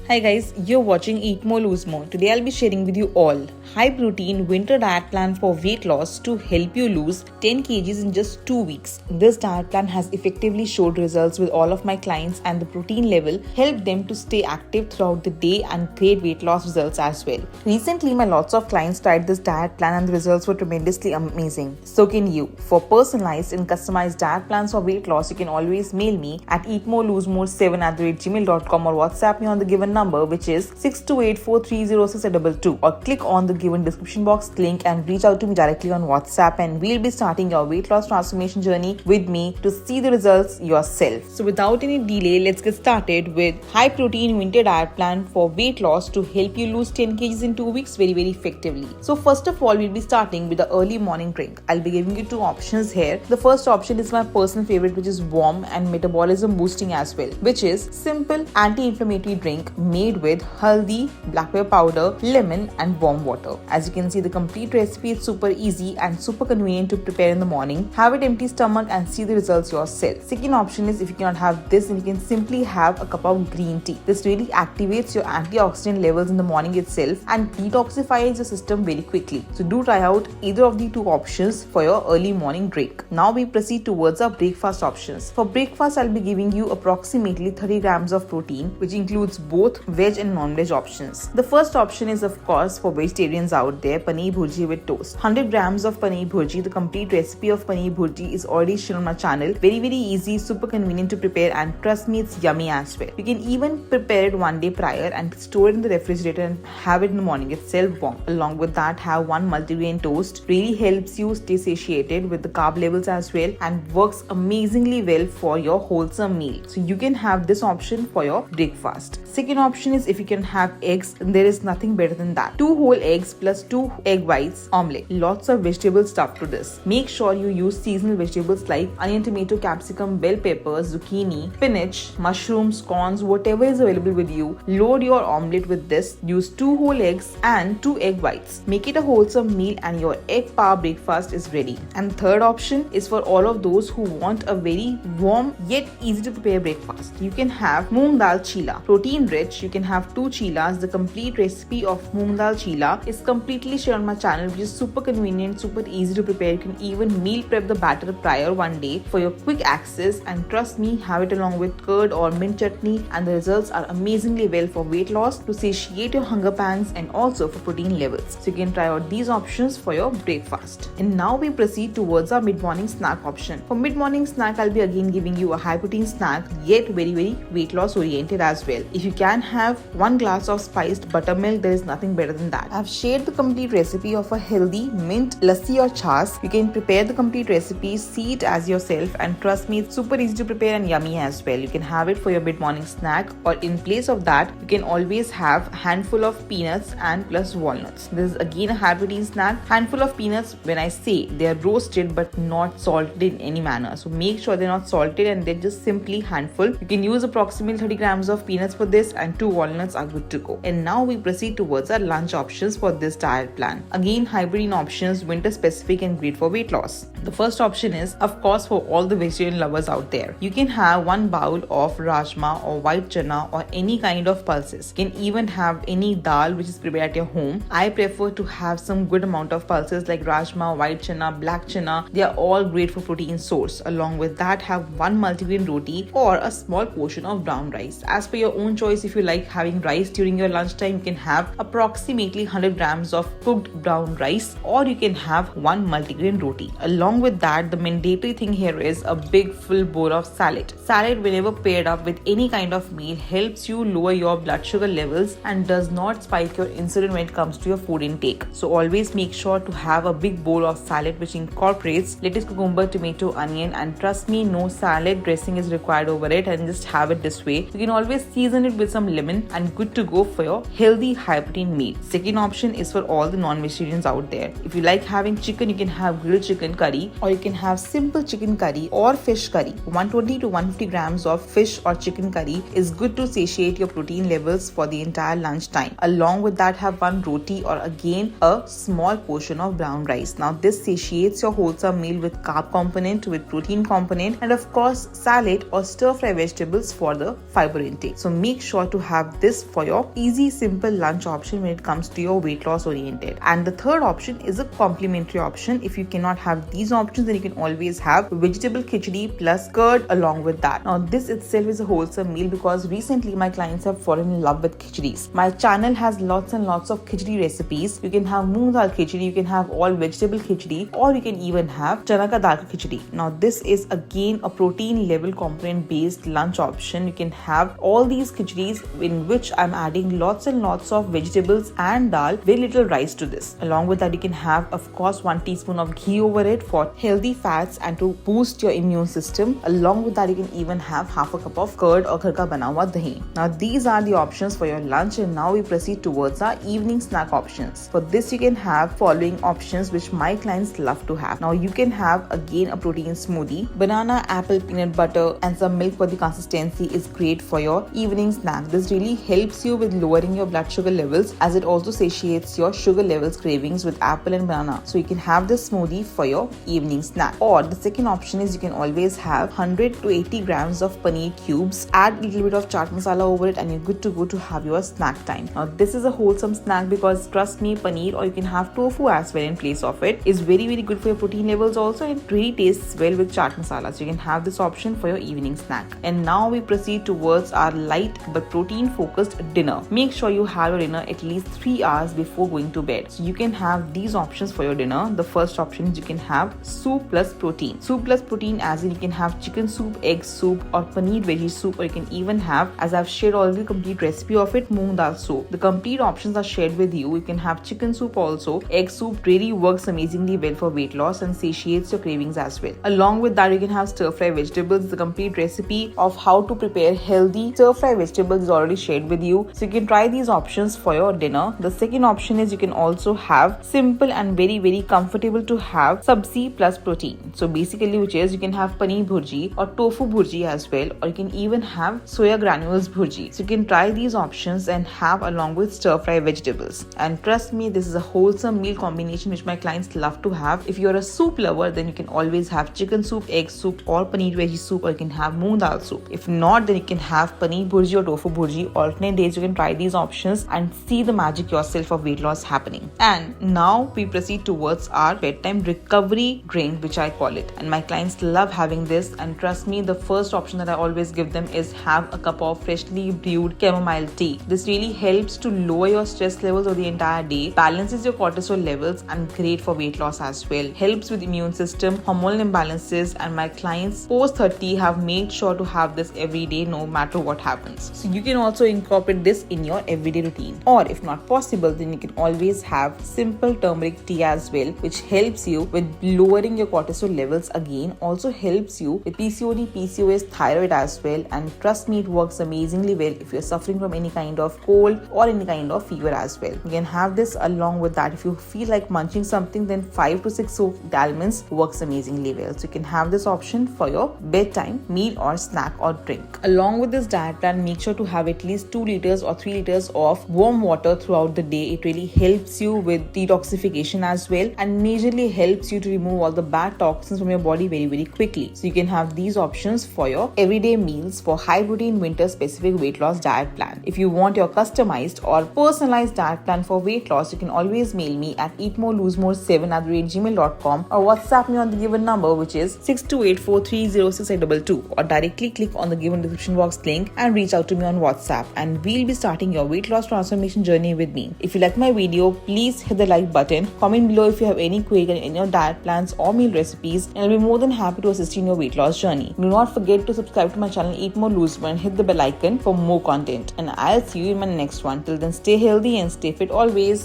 Hi guys, you're watching Eat More Lose More. Today I'll be sharing with you all high protein winter diet plan for weight loss to help you lose 10 kgs in just 2 weeks. This diet plan has effectively showed results with all of my clients, and the protein level helped them to stay active throughout the day and great weight loss results as well. Recently my lots of clients tried this diet plan and the results were tremendously amazing. So can you. For personalized and customized diet plans for weight loss, you can always mail me at eatmoreloosemore7@gmail.com or WhatsApp me on the given number, which is 6284306822, or click on the given description box link and reach out to me directly on WhatsApp, and we'll be starting your weight loss transformation journey with me to see the results yourself. So without any delay, let's get started with high protein winter diet plan for weight loss to help you lose 10 kgs in 2 weeks very effectively. So first of all, we'll be starting with the early morning drink. I'll be giving you two options here. The first option is my personal favorite, which is warm and metabolism boosting as well, which is simple anti-inflammatory drink made with haldi, black pepper powder, lemon and warm water. As you can see, the complete recipe is super easy and super convenient to prepare in the morning. Have it empty stomach and see the results yourself. Second option is, if you cannot have this, then you can simply have a cup of green tea. This really activates your antioxidant levels in the morning itself and detoxifies your system very quickly. So do try out either of the two options for your early morning drink. Now we proceed towards our breakfast options. For breakfast, I'll be giving you approximately 30 grams of protein, which includes both veg and non-veg options. The first option is, of course, for vegetarians out there, paneer bhurji with toast. 100 grams of paneer bhurji. The complete recipe of paneer bhurji is already shown on my channel. Very easy, super convenient to prepare, and trust me, it's yummy as well. You can even prepare it one day prior and store it in the refrigerator and have it in the morning itself warm. Along with that, have one multigrain toast. Really helps you stay satiated with the carb levels as well and works amazingly well for your wholesome meal. So you can have this option for your breakfast. Second option is, if you can have eggs, there is nothing better than that. 2 whole eggs plus 2 egg whites omelette. Lots of vegetable stuff to this. Make sure you use seasonal vegetables like onion, tomato, capsicum, bell peppers, zucchini, spinach, mushrooms, corns, whatever is available with you. Load your omelette with this. Use 2 whole eggs and 2 egg whites. Make it a wholesome meal and your egg power breakfast is ready. And third option is for all of those who want a very warm yet easy to prepare breakfast. You can have moong dal chila. Protein rich. You can have 2 chilas. The complete recipe of moong dal chila is completely shared on my channel, which is super convenient, super easy to prepare. You can even meal prep the batter prior one day for your quick access, and trust me, have it along with curd or mint chutney, and the results are amazingly well for weight loss, to satiate your hunger pangs, and also for protein levels. So you can try out these options for your breakfast. And now we proceed towards our mid-morning snack option. For mid-morning snack, I'll be again giving you a high protein snack, yet very weight loss oriented as well. If you can have 1 glass of spiced buttermilk, there is nothing better than that. I've shared the complete recipe of a healthy mint lassi or chas. You can prepare the complete recipe, see it as yourself, and trust me, it's super easy to prepare and yummy as well. You can have it for your mid-morning snack, or in place of that, you can always have a handful of peanuts and plus walnuts. This is again a high protein snack. Handful of peanuts, when I say, they are roasted but not salted in any manner. So make sure they're not salted and they're just simply handful. You can use approximately 30 grams of peanuts for this, and 2 walnuts are good to go. And now we proceed towards our lunch options for this diet plan. Again, high protein options, winter specific and great for weight loss. The first option is, of course, for all the vegetarian lovers out there. You can have 1 bowl of rajma or white chana or any kind of pulses. You can even have any dal which is prepared at your home. I prefer to have some good amount of pulses like rajma, white chana, black chana. They are all great for protein source. Along with that, have 1 multigrain roti or a small portion of brown rice. As per your own choice, if you like having rice during your lunchtime, you can have approximately 100 grams of cooked brown rice, or you can have 1 multigrain roti. Along with that, the mandatory thing here is a big full bowl of salad. Salad, whenever paired up with any kind of meal, helps you lower your blood sugar levels and does not spike your insulin when it comes to your food intake. So always make sure to have a big bowl of salad which incorporates lettuce, cucumber, tomato, onion, and trust me, no salad dressing is required over it, and just have it this way. You can always season it with some lemon and good to go for your healthy high protein meal. Second option is for all the non-vegetarians out there. If you like having chicken, you can have grilled chicken curry curry, or you can have simple chicken curry or fish curry. 120 to 150 grams of fish or chicken curry is good to satiate your protein levels for the entire lunch time. Along with that, have one roti or again a small portion of brown rice. Now this satiates your wholesome meal with carb component, with protein component, and of course salad or stir fry vegetables for the fiber intake. So make sure to have this for your easy simple lunch option when it comes to your weight loss oriented. And the third option is a complementary option. If you cannot have these options, then you can always have vegetable khichdi plus curd along with that. Now this itself is a wholesome meal because recently my clients have fallen in love with khichdis. My channel has lots and lots of khichdi recipes. You can have moong dal khichdi, you can have all vegetable khichdi, or you can even have chana ka dal ka khichdi. Now this is again a protein level component based lunch option. You can have all these khichdis in which I'm adding lots and lots of vegetables and dal, very little rice to this. Along with that, you can have of course 1 teaspoon of ghee over it for healthy fats and to boost your immune system. Along with that, you can even have half a cup of curd or ghar ka bana hua dahi. Now these are the options for your lunch, and now we proceed towards our evening snack options. For this you can have following options which my clients love to have. Now you can have again a protein smoothie. Banana, apple, peanut butter and some milk for the consistency is great for your evening snack. This really helps you with lowering your blood sugar levels as it also satiates your sugar levels cravings with apple and banana. So you can have this smoothie for your evening snack. Or the second option is you can always have 100 to 80 grams of paneer cubes, add a little bit of chaat masala over it, and you're good to go to have your snack time. Now this is a wholesome snack because trust me, paneer or you can have tofu as well in place of it is very good for your protein levels also, and it really tastes well with chaat masala. So you can have this option for your evening snack. And now we proceed towards our light but protein focused dinner. Make sure you have your dinner at least 3 hours before going to bed. So you can have these options for your dinner. The first option is you can have soup plus protein. Soup plus protein as in you can have chicken soup, egg soup or paneer veggie soup, or you can even have, as I've shared already the complete recipe of it, moong dal soup. The complete options are shared with you. You can have chicken soup also. Egg soup really works amazingly well for weight loss and satiates your cravings as well. Along with that, you can have stir fry vegetables. The complete recipe of how to prepare healthy stir fry vegetables is already shared with you. So you can try these options for your dinner. The second option is you can also have simple and very comfortable to have sabzi plus protein. So basically which is you can have paneer bhurji or tofu bhurji as well, or you can even have soya granules bhurji. So you can try these options and have along with stir fry vegetables. And trust me, this is a wholesome meal combination which my clients love to have. If you're a soup lover, then you can always have chicken soup, egg soup or paneer veggie soup, or you can have moong dal soup. If not, then you can have paneer bhurji or tofu bhurji. Alternate days you can try these options and see the magic yourself of weight loss happening. And now we proceed towards our bedtime recovery drink, which I call it. And my clients love having this, and trust me, the first option that I always give them is have a cup of freshly brewed chamomile tea. This really helps to lower your stress levels over the entire day, balances your cortisol levels, and great for weight loss as well. Helps with immune system, hormonal imbalances, and my clients post 30 have made sure to have this every day no matter what happens. So you can also incorporate this in your everyday routine. Or if not possible, then you can always have simple turmeric tea as well, which helps you with lowering your cortisol levels again, also helps you with PCOD, PCOS, thyroid as well. And trust me, it works amazingly well if you're suffering from any kind of cold or any kind of fever as well. You can have this along with that. If you feel like munching something, then 5 to 6 soaked almonds works amazingly well. So you can have this option for your bedtime meal or snack or drink. Along with this diet plan, make sure to have at least 2 liters or 3 liters of warm water throughout the day. It really helps you with detoxification as well, and majorly helps you to remove all the bad toxins from your body very quickly. So you can have these options for your everyday meals for high protein winter specific weight loss diet plan. If you want your customized or personalized diet plan for weight loss, you can always mail me at eatmorelosemore7@gmail.com or WhatsApp me on the given number, which is 6284306822, or directly click on the given description box link and reach out to me on WhatsApp, and we'll be starting your weight loss transformation journey with me. If you like my video, please hit the like button. Comment below if you have any query on any of diet plans or meal recipes, and I'll be more than happy to assist you in your weight loss journey. Do not forget to subscribe to my channel Eat More Lose More and hit the bell icon for more content. And I'll see you in my next one. Till then, stay healthy and stay fit always.